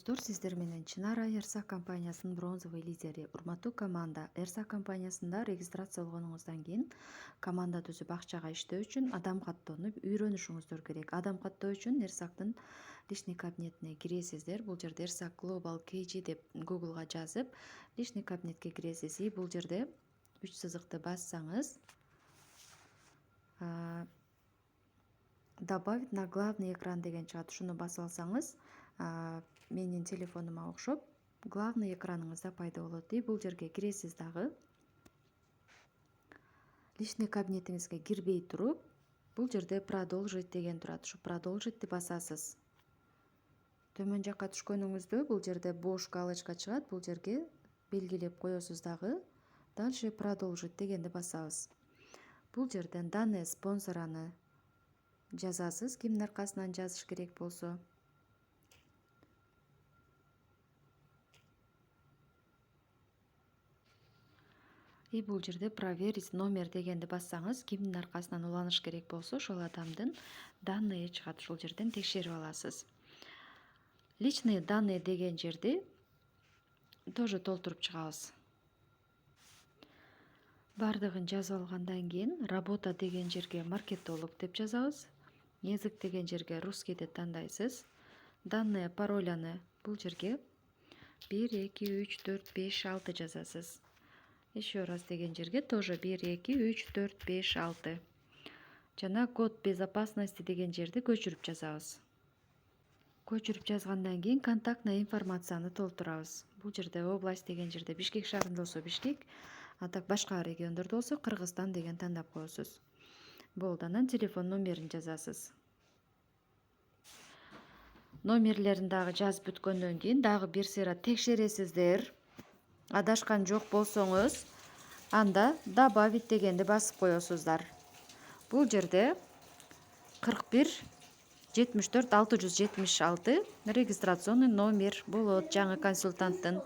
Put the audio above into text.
достор, сиздер менен Чынара Эрсак компаниясынын бронзовый лидери. Урматтуу команда, Эрсак компаниясында регистрациялангоnuңуздан кийин команда түзүп акчага иштөө үчүн адам каттоону үйрөнүшүңүздөр керек. Адам каттоо үчүн Эрсактын личный кабинетине киресиздер. Бул жерде Эрсак Global KG деп Google'га жазып, личный кабинетке киресиз. И бул жерде 3 сызыкты бассаңыз, добавить на главный экран деген чыгат. Ушуну басып алсаңыз, менин телефонума окшоп главный экраныңызда пайда болот. И бул жерге киресиз дагы. Личный кабинетиңизге кирбей туруп, бул жерде продолжить деген турат. Ушу продолжитти басасыз. Төмөн жакка түшкөнүңүздө бул жерде бош галочка чыгат. Бул жерге белгилеп коесуз дагы. Дальше продолжить дегенди басабыз. Бул жерден данные спонсораны жазасыз, кимдин аркасынан жазыш керек болсо. И бул жерде проверить номер дегенди бассаңыз, кимдин аркасынан уланыш керек болсо, ошол адамдын данные чыгат. Ушул жерден текшерип аласыз. Личные данные деген жерди тоже толтуруп чыгабыз. Бардыгын жазып алгандан кийин работа деген жерге маркетолог деп жазабыз. Язык деген жерге русский деп тандайсыз. Данные пароляны бул жерге 1, 2, 3, 4, 5, 6 жазасыз. Еще раз деген жерге тоже 1, 2, 3, 4, 5, 6. Жана код безопасности деген жерди көчүрүп жазабыз. Көчүрүп жазгандан кийин контактный информацияны толтурабыз. Бул жерде область деген жерде Бишкек шаарында болсо Бишкек, а так башка региондордо болсо Кыргызстан деген тандап коесуз. Болду, анан телефон номерин жазасыз. Номерлерин дагы жазып бүткөндөн кийин дагы бир сыйра текшересиздер. Адашкан жок болсоңуз, анда добавить дегенди басып коесуздар. Бул жерде 41 74 676 регистрационный номер болот жаңы консультанттын.